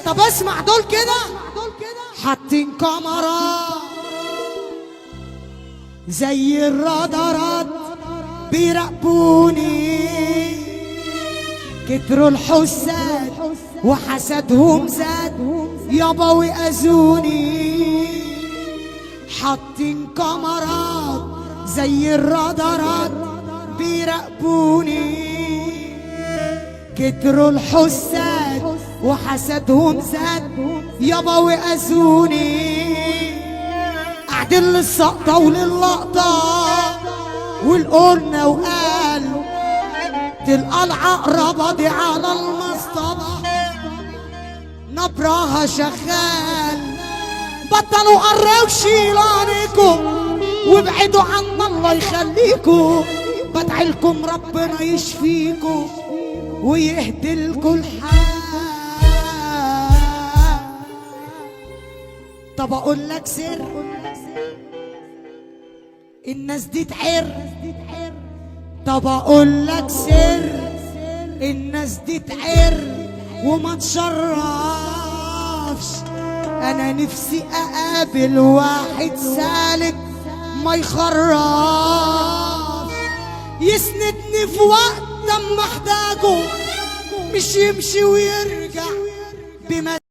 طب اسمع دول كده حاطين كاميرا زي الرادارات بيراقبوني، كتروا الحساد وحسدهم زاد يابا وأذوني. حاطين كاميرات زي الرادارات بيراقبوني، كتروا الحساد وحسدهم زاد يابا وأذوني. قاعدين للسقطة وللقطة والقلنا وقالوا تلقى العقربة دي على المصطبة نبرها شغال. بطلوا قروا شيلانكم وابعدوا عنا الله يخليكم، بدعيلكم ربنا يشفيكم ويهدي لكم الحال. طب اقول لك سر، الناس دي تعر. طب اقول لك سر، الناس دي تعر وما تشرفش. انا نفسي اقابل واحد سالك ما يخرفش، يسندني في وقت لما احتاجه، مش يمشي ويرجع بما